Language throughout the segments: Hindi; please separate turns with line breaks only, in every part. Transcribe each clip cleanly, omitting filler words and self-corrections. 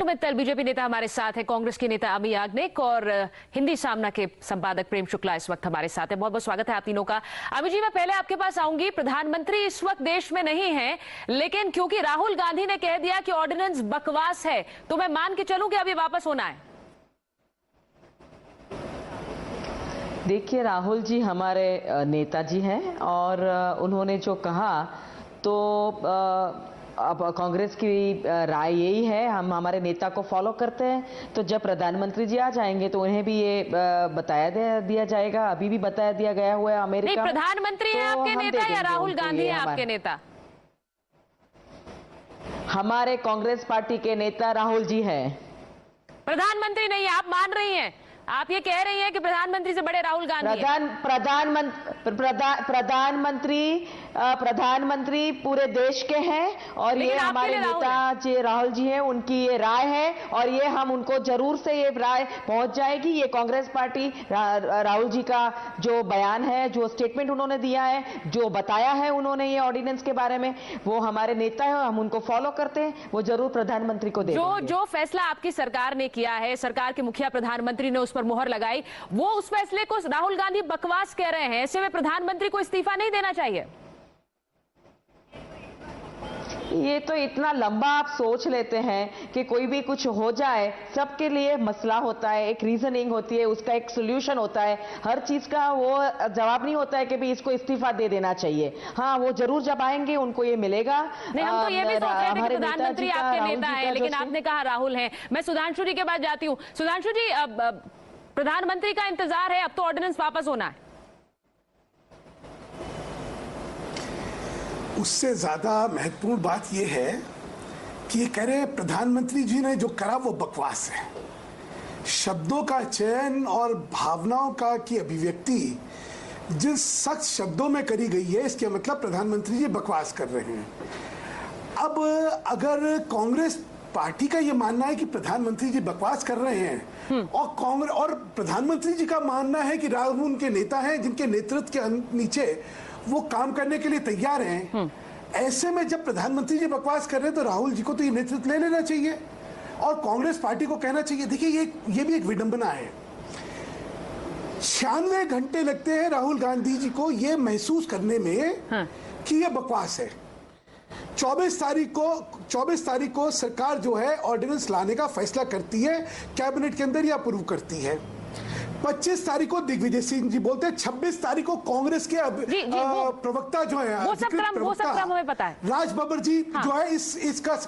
मित्तल बीजेपी नेता हमारे साथ है, कांग्रेस के नेता अमी याज्ञनिक और हिंदी सामना के संपादक प्रेम शुक्ला इस वक्त हमारे साथ है। बहुत बहुत स्वागत है आप तीनों का। अमी जी, मैं पहले आपके पास आऊंगी। प्रधानमंत्री इस वक्त देश में नहीं है, लेकिन क्योंकि राहुल गांधी ने कह दिया कि ऑर्डिनेंस बकवास है, तो मैं मान के चलूं कि अभी वापस होना है।
देखिए, राहुल जी हमारे नेताजी हैं और उन्होंने जो कहा तो अब कांग्रेस की राय यही है, हम हमारे नेता को फॉलो करते हैं। तो जब प्रधानमंत्री जी आ जाएंगे तो उन्हें भी ये बताया दिया जाएगा। अभी भी बताया दिया गया हुआ है अमेरिका।
नहीं, प्रधानमंत्री है आपके नेता या राहुल गांधी है आपके नेता? हमारे
कांग्रेस पार्टी के नेता राहुल जी हैं। प्रधानमंत्री
नहीं है, आप मान रही हैं? आप ये कह रही हैं कि प्रधानमंत्री से बड़े राहुल गांधी
प्रधानमंत्री पूरे देश के हैं और ये हमारे नेता जी राहुल जी हैं, उनकी ये राय है और ये हम उनको जरूर से ये राय पहुंच जाएगी। ये कांग्रेस पार्टी राहुल जी का जो बयान है, जो स्टेटमेंट उन्होंने दिया है, जो बताया है उन्होंने ये ऑर्डिनेंस के बारे में, वो हमारे नेता है और हम उनको फॉलो करते हैं। वो जरूर प्रधानमंत्री को देंगे।
जो फैसला आपकी सरकार ने किया है, सरकार के मुखिया प्रधानमंत्री ने उस पर मोहर लगाई, वो उस फैसले को राहुल गांधी बकवास कह रहे हैं। ऐसे में प्रधानमंत्री को इस्तीफा नहीं देना चाहिए?
ये तो इतना लंबा आप सोच लेते हैं कि कोई भी कुछ हो जाए, सबके लिए मसला होता है, एक रीजनिंग होती है, उसका एक सोल्यूशन होता है। हर चीज का वो जवाब नहीं होता है कि भाई इसको इस्तीफा दे देना चाहिए। हाँ, वो जरूर जब आएंगे उनको ये मिलेगा।
नहीं, हम तो ये भी सोच रहे थे कि प्रधानमंत्री आपके नेता है, लेकिन आपने कहा राहुल है। मैं सुधांशु जी के पास जाती हूँ। सुधांशु जी, अब प्रधानमंत्री का इंतजार है, अब तो ऑर्डिनेंस वापस होना है।
उससे ज्यादा महत्वपूर्ण बात यह है कि ये कह रहे हैं प्रधानमंत्री जी ने जो करा वो बकवास है। शब्दों का चयन और भावनाओं का की अभिव्यक्ति जिस सख्त शब्दों में करी गई है, इसके मतलब प्रधानमंत्री जी बकवास कर रहे हैं। अब अगर कांग्रेस पार्टी का ये मानना है कि प्रधानमंत्री जी बकवास कर रहे हैं और कांग्रेस और प्रधानमंत्री जी का मानना है कि राहुल उनके नेता हैं जिनके नेतृत्व के नीचे वो काम करने के लिए तैयार हैं, ऐसे में जब प्रधानमंत्री जी बकवास कर रहे हैं तो राहुल जी को तो ये नेतृत्व ले लेना चाहिए और कांग्रेस पार्टी को कहना चाहिए। देखिए, ये भी एक विडंबना है। 96 घंटे लगते हैं राहुल गांधी जी को ये महसूस करने में कि ये बकवास है। 24 तारीख को सरकार जो है ऑर्डिनेंस लाने का फैसला करती है, कैबिनेट के अंदर या अप्रूव करती है। 25 तारीख को दिग्विजय सिंह जी बोलते हैं, 26 तारीख को कांग्रेस के प्रवक्ता जो है,
वो सब क्रम हमें पता है,
राज बब्बर जी जो है इसका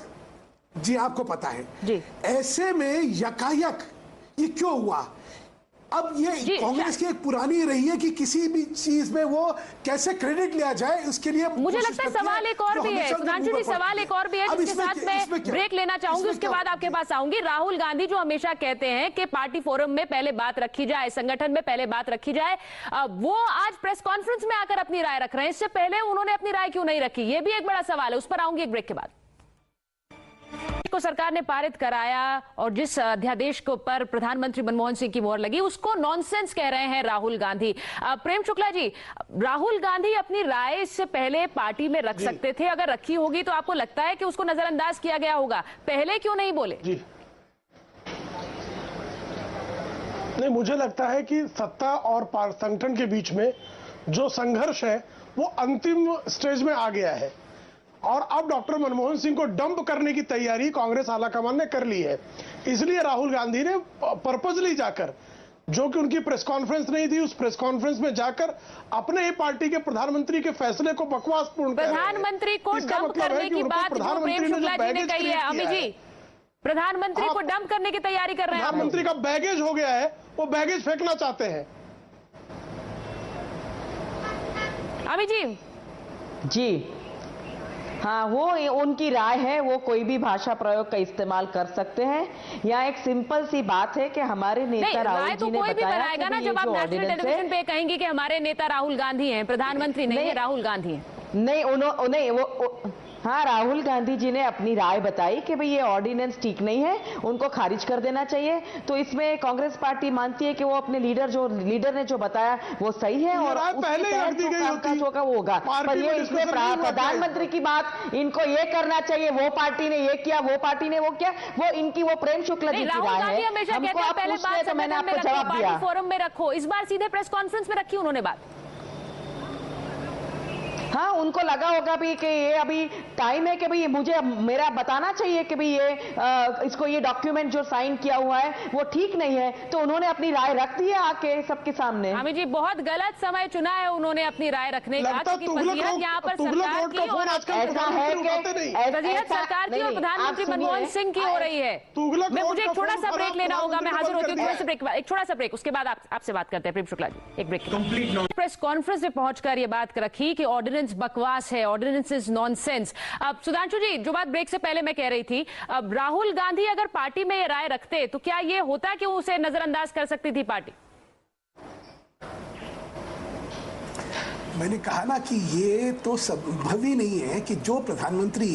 जी आपको पता है जी। ऐसे में यकायक ये क्यों हुआ? अब ये कांग्रेस की एक पुरानी रही है कि किसी भी चीज में वो कैसे क्रेडिट लिया जाए, उसके लिए
मुझे लगता है सवाल एक और भी है। सुधांशु जी, सवाल एक और भी है जिसके साथ मैं ब्रेक लेना चाहूंगी, उसके बाद आपके पास आऊंगी। राहुल गांधी जो हमेशा कहते हैं कि पार्टी फोरम में पहले बात रखी जाए, संगठन में पहले बात रखी जाए, वो आज प्रेस कॉन्फ्रेंस में आकर अपनी राय रख रहे हैं। इससे पहले उन्होंने अपनी राय क्यों नहीं रखी? ये भी एक बड़ा सवाल है, उस पर आऊंगी एक ब्रेक के बाद। को सरकार ने पारित कराया और जिस अध्यादेश के ऊपर प्रधानमंत्री मनमोहन सिंह की मोहर लगी, उसको नॉनसेंस कह रहे हैं राहुल गांधी। प्रेम शुक्ला जी, राहुल गांधी अपनी राय इससे पहले पार्टी में रख सकते थे, अगर रखी होगी तो आपको लगता है कि उसको नजरअंदाज किया गया होगा? पहले क्यों नहीं बोले?
जी नहीं, मुझे लगता है कि सत्ता और संगठन के बीच में जो संघर्ष है वो अंतिम स्टेज में आ गया है और अब डॉक्टर मनमोहन सिंह को डंप करने की तैयारी कांग्रेस आलाकमान ने कर ली है। इसलिए राहुल गांधी ने पर्पजली जाकर, जो कि उनकी प्रेस कॉन्फ्रेंस नहीं थी, उस प्रेस कॉन्फ्रेंस में जाकर अपने ही पार्टी के प्रधानमंत्री के फैसले को बकवासपूर्ण
प्रधानमंत्री को डंप करने की बात प्रेम शुक्ला जी ने कही है। अमित जी, प्रधानमंत्री को डंप करने की तैयारी कर रहे हैं।
प्रधानमंत्री का बैगेज हो गया है, वो बैगेज फेंकना चाहते हैं।
अमित जी
जी हाँ, वो उनकी राय है, वो कोई भी भाषा प्रयोग का इस्तेमाल कर सकते हैं। यहाँ एक सिंपल सी बात है कि हमारे नेता राहुल जी ने बताया
कि ना, जब आप नेशनल टेलीविजन पे कहेंगे कि हमारे नेता राहुल गांधी हैं, प्रधानमंत्री नहीं है, राहुल गांधी हैं।
नहीं, हाँ, राहुल गांधी जी ने अपनी राय बताई कि भाई ये ऑर्डिनेंस ठीक नहीं है, उनको खारिज कर देना चाहिए। तो इसमें कांग्रेस पार्टी मानती है कि वो अपने लीडर ने जो बताया वो सही है और
पहले
होगा वो होगा। पर ये इसमें प्रधानमंत्री की बात, इनको ये करना चाहिए, वो पार्टी ने ये किया, वो पार्टी ने वो किया, वो इनकी वो प्रेम शुक्ला जी की राय है। हमको आप पूछ रहे तो मैंने आपको जवाब दिया।
फोरम में रखो, इस बार सीधे प्रेस कॉन्फ्रेंस में रखी उन्होंने बात।
हाँ, उनको लगा होगा भी कि ये अभी टाइम है कि भाई मुझे मेरा बताना चाहिए कि भाई ये इसको ये डॉक्यूमेंट जो साइन किया हुआ है वो ठीक नहीं है, तो उन्होंने अपनी राय रख दी है आके सबके सामने।
अमित जी, बहुत गलत समय चुना है उन्होंने अपनी राय रखने का, क्योंकि फजीहत यहाँ पर सरकार की और
ऐसा है कि
सरकार की और प्रधानमंत्री मनमोहन सिंह की हो रही है। मुझे एक छोटा सा ब्रेक लेना होगा, मैं हाजिर होती हूँ थोड़े से ब्रेक, एक छोटा सा ब्रेक, उसके बाद आपसे बात करते हैं। प्रेम शुक्ला जी, एक ब्रेक। प्रेस कॉन्फ्रेंस में पहुंचकर ये बात रखी कि ऑर्डिनेंस बकवास है, ऑर्डिनेंस इज नॉनसेंस। अब सुधांशु जी, जो बात ब्रेक से पहले मैं कह रही थी, अब राहुल गांधी अगर पार्टी में ये राय रखते तो क्या ये होता कि उसे नजरअंदाज कर सकती थी पार्टी?
मैंने कहा ना कि ये तो संभव ही नहीं है कि जो प्रधानमंत्री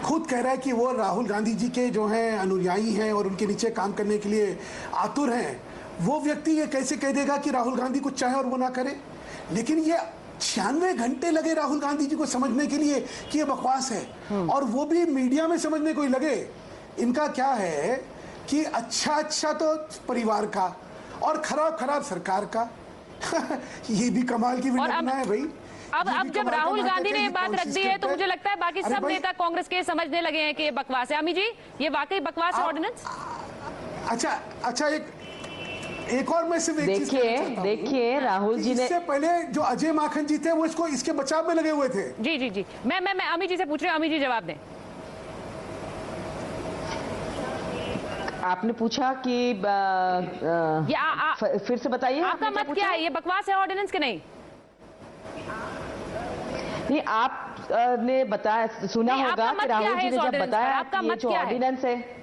खुद कह रहा है कि वो राहुल गांधी जी के जो हैं अनुयायी हैं और उनके नीचे काम करने के लिए आतुर हैं, वो व्यक्ति ये कैसे कह देगा कि राहुल गांधी कुछ चाहे और वो ना करे। लेकिन ये 96 घंटे लगे राहुल गांधी जी को समझने के लिए कि ये बकवास है, और वो भी मीडिया में समझने को ही लगे। इनका क्या है कि अच्छा तो परिवार का और खराब सरकार का ये भी कमाल की विडंबना है भाई।
अब जब राहुल गांधी ने ये बात रख दी है तो मुझे लगता है बाकी सब नेता कांग्रेस के समझने लगे हैं कि ये बकवास है। अमित जी, ये वाकई बकवास है ऑर्डिनेंस?
अच्छा, एक और मैं सिर्फ
देखिए राहुल जी ने,
इससे पहले जो अजय माखन जी थे वो इसके बचाव में लगे हुए थे।
जी, मैं अमित जी से पूछ रही हूँ, अमित जी जवाब दें।
आपने पूछा कि फिर से बताइए,
आपका मत क्या है, ये बकवास है ऑर्डिनेंस के नहीं?
नहीं, आपने बताया, सुना होगा कि राहुल जी ने जब बताया कि ये जो ऑर्डिनेंस है,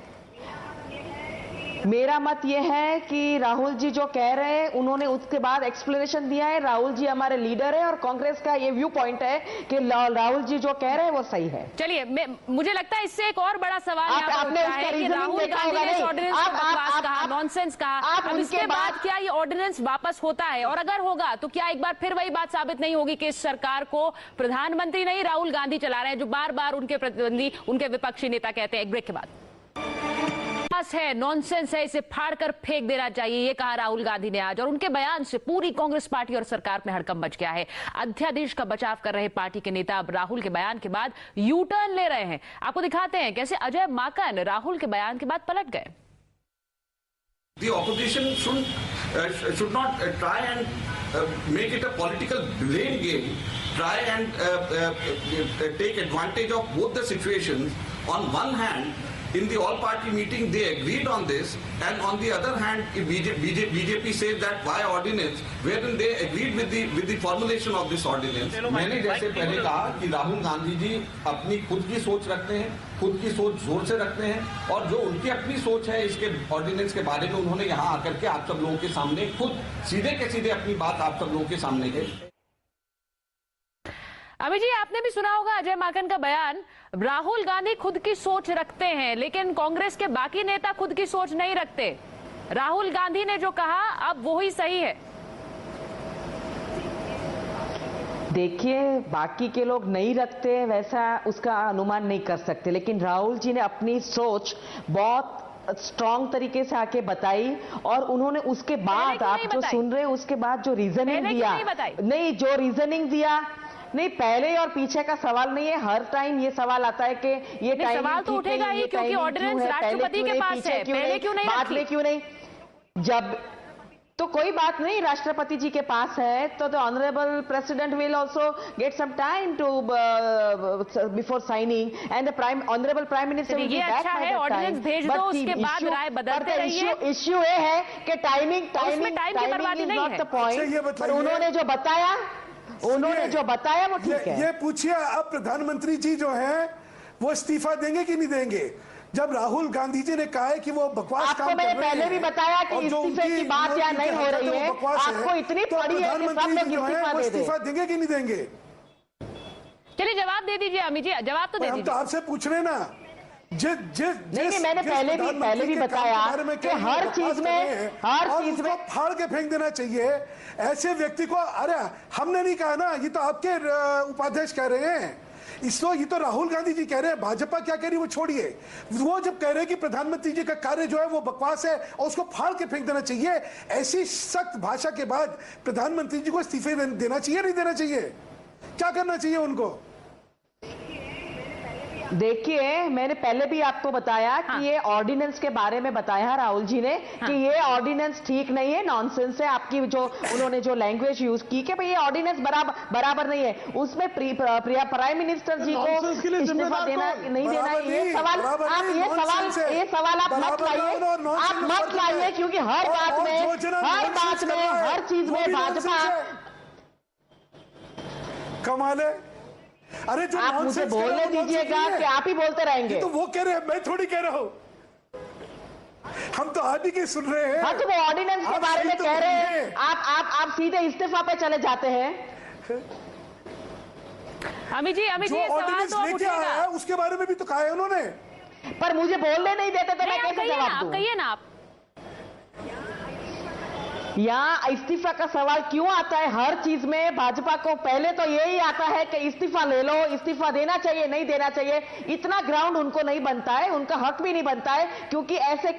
मेरा मत ये है कि राहुल जी जो कह रहे हैं उन्होंने उसके बाद एक्सप्लेनेशन दिया है। राहुल जी हमारे लीडर है और कांग्रेस का ये व्यू पॉइंट है कि राहुल जी जो कह रहे हैं वो सही है।
चलिए, मुझे लगता है इससे एक और बड़ा सवाल यहाँ पर है कि राहुल गांधी ने ऑर्डिनेंस को बकवास कहा, नॉनसेंस कहा, अब इसके बाद क्या ये ऑर्डिनेंस वापस होता है? और अगर होगा तो क्या एक बार फिर वही बात साबित नहीं होगी कि इस सरकार को प्रधानमंत्री नहीं राहुल गांधी चला रहे हैं, जो बार बार उनके प्रतिद्वंदी, उनके विपक्षी नेता कहते हैं? एक ब्रेक के बाद। है, नॉनसेंस है, इसे फाड़कर फेंक देना चाहिए, ये कहा राहुल गांधी ने आज, और उनके बयान से पूरी कांग्रेस पार्टी और सरकार में हड़कंप मच गया है। अध्यादेश का बचाव कर रहे पार्टी के नेता अब राहुल के बयान के बाद यू टर्न ले रहे हैं। आपको दिखाते हैं कैसे अजय माकन राहुल के बयान के बाद पलट गए।
The opposition should not try and make it a political blame game. Try and take advantage of both the situations. On one hand, in the all-party meeting, they agreed on this, and on the other hand, BJP says that why ordinance, wherein they agreed with the formulation of this ordinance.
मैंने जैसे पहले कहा कि राहुल गांधी जी अपनी खुद की सोच रखते हैं, खुद की सोच जोर से रखते हैं, और जो उनकी अपनी सोच है इसके ऑर्डिनेंस के बारे में उन्होंने यहाँ आकर के आप सब लोगों के सामने खुद सीधे के सीधे अपनी बात आप सब लोगों के सामने है।
अमित जी, आपने भी सुना होगा अजय माकन का बयान। राहुल गांधी खुद की सोच रखते हैं, लेकिन कांग्रेस के बाकी नेता खुद की सोच नहीं रखते। राहुल गांधी ने जो कहा अब वो ही सही है।
देखिए, बाकी के लोग नहीं रखते वैसा उसका अनुमान नहीं कर सकते, लेकिन राहुल जी ने अपनी सोच बहुत स्ट्रांग तरीके से आके बताई, और उन्होंने उसके बाद आप जो सुन रहे हैं उसके बाद जो रीजनिंग दिया, नहीं जो रीजनिंग दिया, नहीं पहले और पीछे का सवाल नहीं है। हर टाइम ये सवाल आता है कि ये टाइम
सवाल तो उठेगा ही, क्योंकि ऑर्डिनेंस राष्ट्रपति के पास है, पहले क्यों नहीं,
बाद में क्यों नहीं? जब तो कोई बात नहीं, राष्ट्रपति जी के पास है तो the honourable president will also get some time to before signing, and the honourable prime minister will be back by that time.
भेज दो, उसके बाद राय बदलते रहिए।
इश्यू ये है कि टाइम की बर्बादी नहीं है, पर उन्होंने जो बताया वो ठीक है।
ये पूछिए अब प्रधानमंत्री जी जो हैं वो इस्तीफा देंगे कि नहीं देंगे? जब राहुल गांधी जी ने कहा है कि वो बकवास काम कर रहे हैं,
आपको मैंने पहले भी बताया कि इस्तीफे की बात यहाँ नहीं हो रही है, आपको इतनी पड़ी है कि सब लोग इस्तीफा दे दें।
इस्तीफा देंगे कि नहीं देंगे?
चलिए जवाब दे दीजिए अमित जी, जवाब तो दे
हम तो
दीजिए।
आपसे पूछ रहे हैं ना,
नहीं, मैंने पहले भी बताया कि हर चीज में
फाड़ के फेंक देना चाहिए ऐसे व्यक्ति को। अरे हमने नहीं कहा ना, ये तो आपके उपाध्यक्ष कह रहे हैं, इसको ये तो राहुल गांधी जी कह रहे हैं। भाजपा क्या कह रही है वो छोड़िए, वो जब कह रहे हैं कि प्रधानमंत्री जी का कार्य जो है वो बकवास है और उसको फाड़ के फेंक देना चाहिए, ऐसी सख्त भाषा के बाद प्रधानमंत्री जी को इस्तीफे देना चाहिए, नहीं देना चाहिए, क्या करना चाहिए उनको?
देखिए, मैंने पहले भी आपको बताया कि ये ऑर्डिनेंस के बारे में बताया राहुल जी ने कि ये ऑर्डिनेंस ठीक नहीं है, नॉनसेंस है। आपकी जो उन्होंने जो लैंग्वेज यूज की कि भाई ये ऑर्डिनेंस बराबर नहीं है, उसमें प्राइम मिनिस्टर जी को इस्तीफा देना नहीं देना, ये सवाल आप मत लाइए क्योंकि हर बात में हर चीज में भाजपा
कमाल है। अरे जो
आप मुझे बोलने दीजिएगा कि आप ही बोलते रहेंगे?
तो वो कह रहे हैं, मैं थोड़ी कह रहा हूं, हम तो आप ही के सुन रहे हैं।
हाँ, तो वो ऑर्डिनेंस के बारे में कह रहे हैं, आप सीधे इस्तीफा पे चले जाते हैं।
अमित जी
ऑर्डिनेंस
सवाल तो
लेके आया है उसके बारे में भी तो कहा है उन्होंने,
पर मुझे बोलने नहीं देते तो मैं कैसे जवाब दूं?
कहिए ना आप।
यहाँ इस्तीफा का सवाल क्यों आता है? हर चीज में भाजपा को पहले तो यही आता है कि इस्तीफा ले लो, इस्तीफा देना चाहिए, नहीं देना चाहिए। इतना ग्राउंड उनको नहीं बनता है, उनका हक भी नहीं बनता है, क्योंकि ऐसे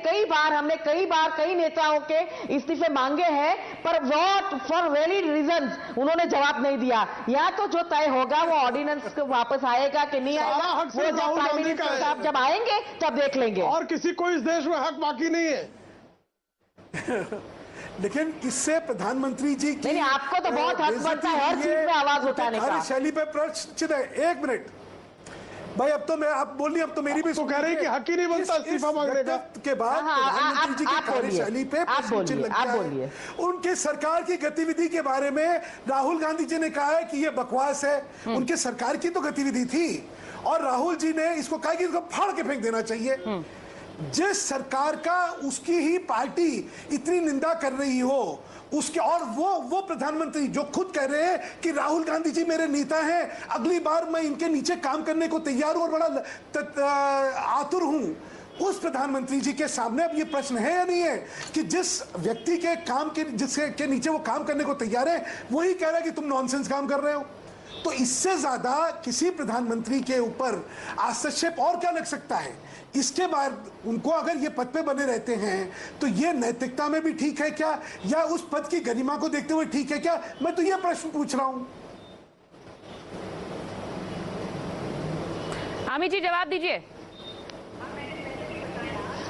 हमने कई बार कई नेताओं के इस्तीफे मांगे हैं, पर वॉट फॉर वैलिड रीजंस उन्होंने जवाब नहीं दिया। या तो जो तय होगा वो ऑर्डिनेंस वापस आएगा कि नहीं आएगा, वो जब प्राइम मिनिस्टर साहब जब आएंगे तब देख लेंगे।
और किसी को इस देश में हक बाकी नहीं है।
लेकिन इससे प्रधानमंत्री जी की
नहीं, आपको तो बहुत हक बनता है हर चीज में आवाज उठाने का।
कार्यशैली पे प्रश्न है। एक मिनट भाई, अब तो मैं आप बोलिए, अब तो मेरी भी
तो कह रहे हैं कि हक ही नहीं बनता इस्तीफा मांगने का
के बाद प्रधानमंत्री जी की कार्यशैली पे प्रश्न चिन्ह लग गया है। उनके सरकार की गतिविधि के बारे में राहुल गांधी जी ने कहा है कि ये बकवास है। उनके सरकार की तो गतिविधि थी और राहुल जी ने इसको कहा कि इसको फाड़ के फेंक देना चाहिए। जिस सरकार का उसकी ही पार्टी इतनी निंदा कर रही हो उसके, और वो प्रधानमंत्री जो खुद कह रहे हैं कि राहुल गांधी जी मेरे नेता हैं, अगली बार मैं इनके नीचे काम करने को तैयार हूं और बड़ा आतुर हूं, उस प्रधानमंत्री जी के सामने अब ये प्रश्न है या नहीं है कि जिस व्यक्ति के काम के जिसके नीचे वो काम करने को तैयार है वही कह रहा है कि तुम नॉनसेंस काम कर रहे हो। तो इससे ज्यादा किसी प्रधानमंत्री के ऊपर हस्तक्षेप और क्या लग सकता है? इसके बाद उनको अगर ये पद पे बने रहते हैं तो ये नैतिकता में भी ठीक है क्या, या उस पद की गरिमा को देखते हुए ठीक है क्या? मैं तो ये प्रश्न पूछ रहा हूं।
अमित जी जवाब दीजिए।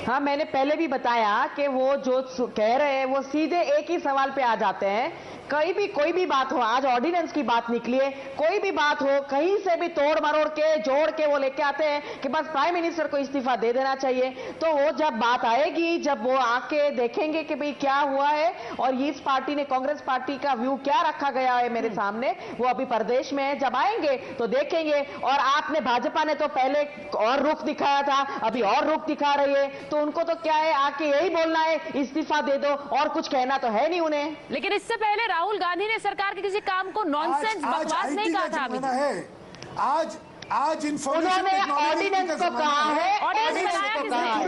हाँ, मैंने पहले भी बताया कि वो जो कह रहे हैं वो सीधे एक ही सवाल पे आ जाते हैं। कोई भी बात हो, आज ऑर्डिनेंस की बात निकली है, कोई भी बात हो कहीं से भी तोड़ मरोड़ के जोड़ के वो लेके आते हैं कि बस प्राइम मिनिस्टर को इस्तीफा दे देना चाहिए। तो वो जब बात आएगी, जब वो आके देखेंगे कि भाई क्या हुआ है और इस पार्टी ने, कांग्रेस पार्टी का व्यू क्या रखा गया है मेरे सामने, वो अभी प्रदेश में है, जब आएंगे तो देखेंगे। और आपने भाजपा ने तो पहले और रुख दिखाया था, अभी और रुख दिखा रही है, तो उनको तो क्या है, आके यही बोलना है इस्तीफा दे दो, और कुछ कहना तो है नहीं उन्हें।
लेकिन इससे पहले राहुल गांधी ने सरकार के किसी काम को नॉनसेंस बकवास नहीं कहा था।
आज
उन्होंने ऑर्डिनेंस को कहा है,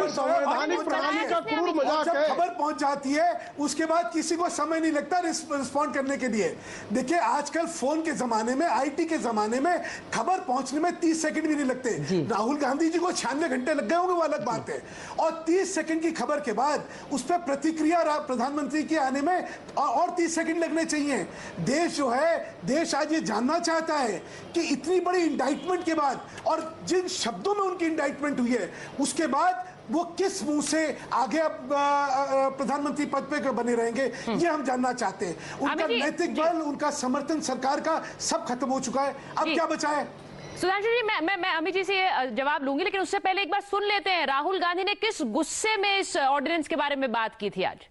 संवैधानिक प्रणाली का क्रूर मजाक है।
खबर पहुंच जाती है उसके बाद किसी को समय नहीं लगता रिस्पॉन्ड करने के लिए। देखिए आजकल फोन के जमाने में, आईटी के जमाने में खबर पहुंचने में 30 सेकंड भी नहीं लगते। राहुल गांधी जी को 96 घंटे लग गए होंगे, वो अलग बात है। और 30 सेकंड की खबर के बाद उस पर प्रतिक्रिया प्रधानमंत्री के आने में और 30 सेकंड लगने चाहिए। देश जो है, देश आज ये जानना चाहता है कि इतनी बड़ी इंडाइटमेंट के बाद और जिन शब्दों में उनकी इंडाइटमेंट हुई है उसके बाद वो किस मुंह से आगे प्रधानमंत्री पद पे बने रहेंगे, ये हम जानना चाहते हैं। उनका नैतिक बल, उनका समर्थन सरकार का सब खत्म हो चुका है, अब क्या बचा है?
सुधांशु जी, मैं अमित जी से जवाब लूंगी, लेकिन उससे पहले एक बार सुन लेते हैं राहुल गांधी ने किस गुस्से में इस ऑर्डिनेंस के बारे में बात की थी आज।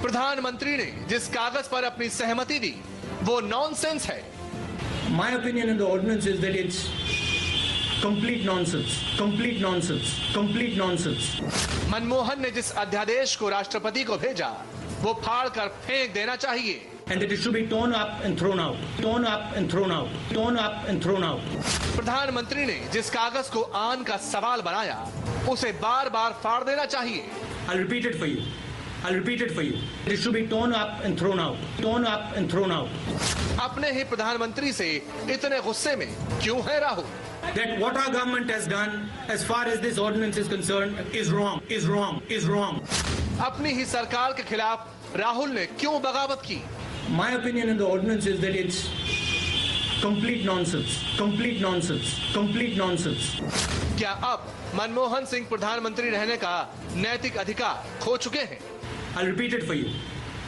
प्रधानमंत्री ने जिस कागज पर अपनी सहमति दी वो नॉनसेंस है।
My opinion on the ordinance is that it's complete nonsense, complete nonsense, complete nonsense.
Manmohan ने जिस अध्यादेश को राष्ट्रपति को भेजा वो फाड़ कर फेंक देना चाहिए।
and that it should be torn up and thrown out, torn up and thrown out, torn up and thrown out.
प्रधानमंत्री ने जिस कागज को आन का सवाल बनाया उसे बार बार फाड़ देना चाहिए।
I'll repeat it for you. I'll repeat it for you. It should be torn up and thrown out, torn up and thrown out.
अपने ही प्रधानमंत्री से इतने गुस्से में क्यों है Rahul?
That what our government has done as far as this ordinance is concerned is wrong, is wrong, is wrong.
अपनी ही सरकार के खिलाफ राहुल ने क्यों बगावत की?
My opinion in the ordinance is that it's complete nonsense, complete nonsense, complete nonsense.
क्या अब मनमोहन सिंह प्रधानमंत्री रहने का नैतिक अधिकार खो चुके हैं?
I'll repeat it for you.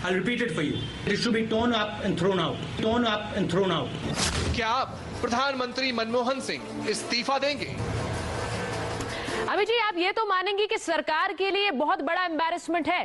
I'll repeat it for you. It should be torn up and thrown out, torn up and thrown out.
क्या अब प्रधानमंत्री मनमोहन सिंह इस्तीफा देंगे?
अमित जी, आप ये तो मानेंगे कि सरकार के लिए बहुत बड़ा एम्बैरेसमेंट है?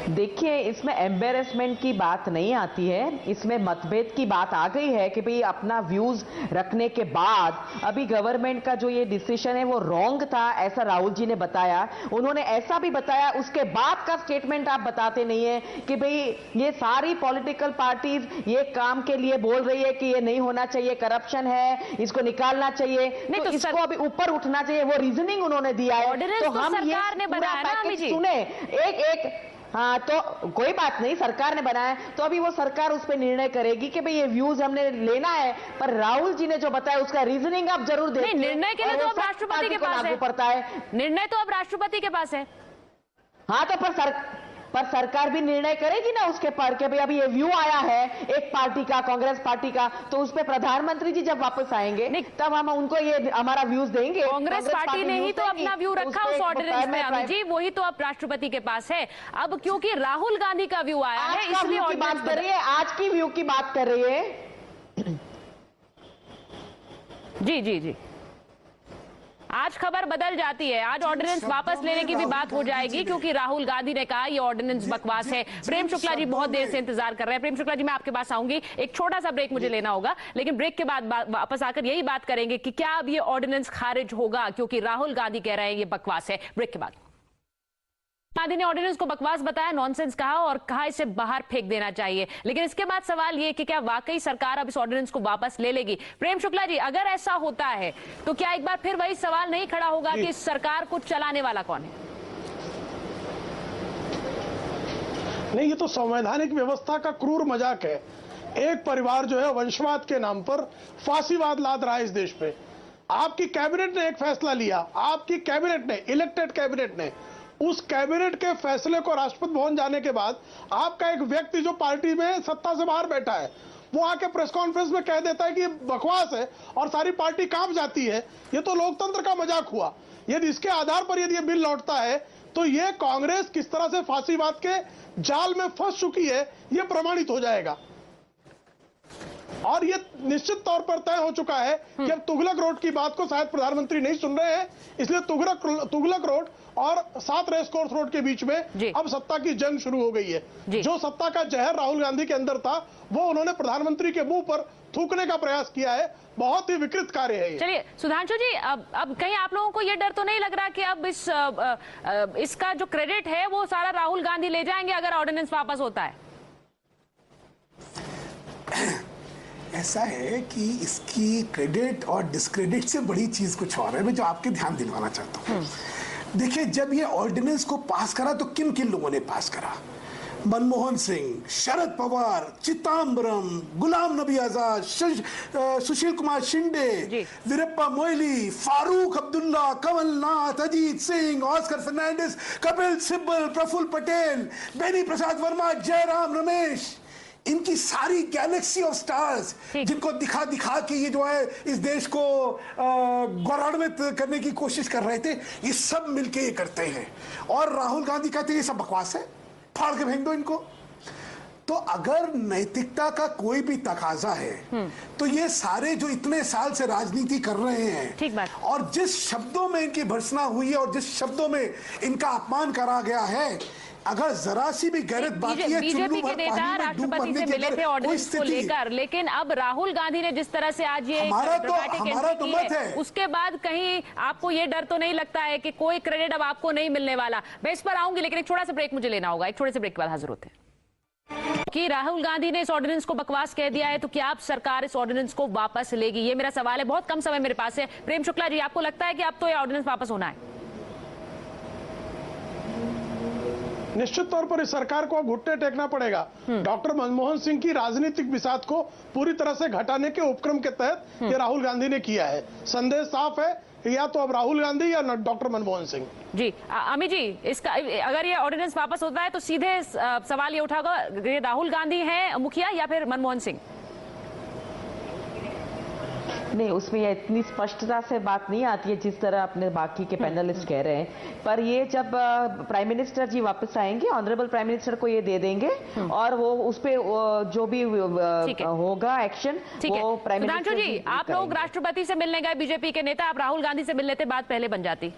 देखिए, इसमें एम्बैरेसमेंट की बात नहीं आती है, इसमें मतभेद की बात आ गई है कि भाई अपना व्यूज रखने के बाद अभी गवर्नमेंट का जो ये डिसीजन है वो रॉन्ग था, ऐसा राहुल जी ने बताया। उन्होंने ऐसा भी बताया, उसके बाद का स्टेटमेंट आप बताते नहीं है कि भाई ये सारी पॉलिटिकल पार्टीज ये काम के लिए बोल रही है कि ये नहीं होना चाहिए, करप्शन है, इसको निकालना चाहिए, नहीं तो इसको अभी ऊपर उठना चाहिए, वो रीजनिंग उन्होंने दिया है। तो हम ये पूरा पैकेज सुने एक हाँ, तो कोई बात नहीं, सरकार ने बनाया तो अभी वो सरकार उस पर निर्णय करेगी कि भाई ये व्यूज हमने लेना है, पर राहुल जी ने जो बताया उसका रीजनिंग आप जरूर देखिए।
निर्णय के लिए तो अब राष्ट्रपति के पास है,
पड़ता है
निर्णय तो अब राष्ट्रपति के पास है।
हाँ, तो पर सरकार भी निर्णय करेगी ना उसके पर कि भाई अभी ये व्यू आया है एक पार्टी का, कांग्रेस पार्टी का, तो उस पर प्रधानमंत्री जी जब वापस आएंगे तब हम उनको ये हमारा व्यूज देंगे।
कांग्रेस पार्टी ने ही तो अपना व्यू रखा उस ऑर्डिनेंस में अमित जी, वही तो अब राष्ट्रपति के पास है। अब क्योंकि राहुल गांधी का व्यू आया है इसलिए
बात कर रही है, आज की व्यू की बात कर रही है।
जी जी जी, आज खबर बदल जाती है, आज ऑर्डिनेंस वापस लेने की भी बात हो जाएगी क्योंकि राहुल गांधी ने कहा ये ऑर्डिनेंस बकवास है। प्रेम शुक्ला जी बहुत देर से इंतजार कर रहे हैं। प्रेम शुक्ला जी, मैं आपके पास आऊंगी, एक छोटा सा ब्रेक मुझे लेना होगा, लेकिन ब्रेक के बाद वापस आकर यही बात करेंगे कि क्या अब ये ऑर्डिनेंस खारिज होगा क्योंकि राहुल गांधी कह रहे हैं ये बकवास है। ब्रेक के बाद गांधी ने ऑर्डिनेंस को बकवास बताया, नॉनसेंस कहा और कहा इसे बाहर फेंक देना चाहिए, लेकिन इसके बाद सवाल ये कि क्या वाकई सरकार अब इस ऑर्डिनेंस को वापस ले लेगी? प्रेम शुक्ला जी, अगर ऐसा होता है तो क्या एक बार फिर वही सवाल नहीं खड़ा होगा कि इस सरकार को चलाने वाला कौन है?
नहीं, ये तो संवैधानिक व्यवस्था का क्रूर मजाक है। एक परिवार जो है वंशवाद के नाम पर फांसीवाद लाद रहा है इस देश पे। आपकी कैबिनेट ने एक फैसला लिया, आपकी कैबिनेट ने, इलेक्टेड कैबिनेट ने, उस कैबिनेट के फैसले को राष्ट्रपति भवन जाने के बाद आपका एक व्यक्ति जो पार्टी में सत्ता से बाहर बैठा है वो आके प्रेस कॉन्फ्रेंस में कह देता है कि ये बकवास है और सारी पार्टी कांप जाती है। ये तो लोकतंत्र का मजाक हुआ। यदि इसके आधार पर यदि ये बिल लौटता है तो ये कांग्रेस किस तरह से फांसीवाद के जाल में फंस चुकी है ये प्रमाणित हो जाएगा। और ये निश्चित तौर पर तय हो चुका है कि अब तुगलक रोड की बात को शायद प्रधानमंत्री नहीं सुन रहे हैं, इसलिए तुगलक रोड और 7 रेस कोर्स रोड के बीच में अब सत्ता की जंग शुरू हो गई है। जो सत्ता का जहर राहुल गांधी के अंदर था वो उन्होंने प्रधानमंत्री के मुंह पर थूकने का प्रयास किया है। बहुत ही विकृत कार्य है ये।
चलिए सुधांशु जी, अब कहीं आप लोगों को ये डर तो नहीं लग रहा कि अब इसका जो क्रेडिट है वो सारा राहुल गांधी ले जाएंगे अगर ऑर्डिनेंस वापस होता है?
ऐसा है कि इसकी क्रेडिट और डिस्क्रेडिट से बड़ी चीज कुछ और है, मैं जो आपके ध्यान दिलवाना चाहता हूँ। देखिए, जब ये ऑर्डिनेंस को पास करा तो किन किन लोगों ने पास करा? मनमोहन सिंह, शरद पवार, चिदंबरम, गुलाम नबी आजाद, सुशील कुमार शिंदे, वीरप्पा मोइली, फारूक अब्दुल्ला, कमलनाथ, अजीत सिंह, ऑस्कर फर्नांडिस, कपिल सिब्बल, प्रफुल्ल पटेल, बेनी प्रसाद वर्मा, जयराम रमेश, इनकी सारी गैलेक्सी ऑफ स्टार्स जिनको दिखा दिखा के ये जो है इस देश को गौरवान्वित करने की कोशिश कर रहे थे, ये सब मिलके ये करते हैं। और राहुल गांधी कहते हैं ये सब बकवास है, फाड़ के फेंक दो इनको। तो अगर नैतिकता का कोई भी तकाजा है तो ये सारे जो इतने साल से राजनीति कर रहे हैं और जिस शब्दों में इनकी भर्त्सना हुई है और जिस शब्दों में इनका अपमान करा गया है, अगर जरा सी भी गैरत बाकी है,
बीजेपी के नेता राष्ट्रपति से मिले थे ऑर्डिनेंस को लेकर, लेकिन अब राहुल गांधी ने जिस तरह से आज ये
हमारा तो मत है,
उसके बाद कहीं आपको ये डर तो नहीं लगता है कि कोई क्रेडिट अब आपको नहीं मिलने वाला? मैं इस पर आऊंगी, लेकिन एक छोटा सा ब्रेक मुझे लेना होगा। एक छोटे से ब्रेक के बाद हाजिर होते हैं। कि राहुल गांधी ने इस ऑर्डिनेंस को बकवास कह दिया है, तो क्या अब सरकार इस ऑर्डिनेंस को वापस लेगी? ये मेरा सवाल है। बहुत कम समय मेरे पास है। प्रेम शुक्ला जी, आपको लगता है कि अब तो ये ऑर्डिनेंस वापस होना है?
निश्चित तौर पर इस सरकार को अब घुटने टेकना पड़ेगा। डॉक्टर मनमोहन सिंह की राजनीतिक बिसात को पूरी तरह से घटाने के उपक्रम के तहत ये राहुल गांधी ने किया है। संदेश साफ है, या तो अब राहुल गांधी या डॉक्टर मनमोहन सिंह।
जी अमित जी, इसका अगर ये ऑर्डिनेंस वापस होता है तो सीधे सवाल ये उठागा, ये राहुल गांधी हैं मुखिया या फिर मनमोहन सिंह?
नहीं, उसमें ये इतनी स्पष्टता से बात नहीं आती है जिस तरह अपने बाकी के पैनलिस्ट कह रहे हैं। पर ये जब प्राइम मिनिस्टर जी वापस आएंगे, ऑनरेबल प्राइम मिनिस्टर को ये दे देंगे और वो उस पे जो भी होगा एक्शन वो प्राइम मिनिस्टर
जी। आप लोग राष्ट्रपति से मिलने गए, बीजेपी के नेता, आप राहुल गांधी से मिल लेते, बात पहले बन जाती।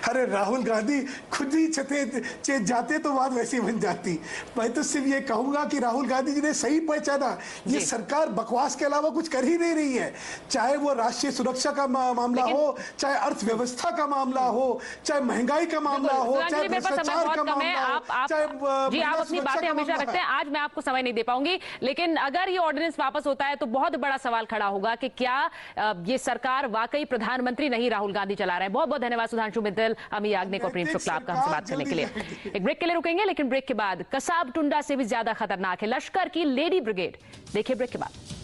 अरे राहुल गांधी खुद ही चते जाते तो बात वैसी बन जाती। मैं तो सिर्फ ये कहूंगा कि राहुल गांधी जी ने सही पहचाना, ये सरकार बकवास के अलावा कुछ कर ही नहीं रही है। चाहे वो राष्ट्रीय सुरक्षा का मामला हो, चाहे अर्थव्यवस्था का मामला हो, चाहे महंगाई का मामला हो, चाहे भ्रष्टाचार का मामला हो,
जी आप अपनी बातें हमेशा रखते हैं, आज मैं आपको समय नहीं दे पाऊंगी। लेकिन अगर ये ऑर्डिनेंस वापस होता है तो बहुत बड़ा सवाल खड़ा होगा कि क्या ये सरकार वाकई प्रधानमंत्री नहीं राहुल गांधी चला रहे हैं। बहुत बहुत धन्यवाद सुधांशु मित्तल, अमित याग्निक और प्रेम शुक्ला, आपका हमसे बात करने के लिए। एक ब्रेक के लिए रुकेंगे, लेकिन ब्रेक के बाद कसाब टुंडा से भी ज्यादा खतरनाक है लश्कर की लेडी ब्रिगेड। देखिए ब्रेक के बाद।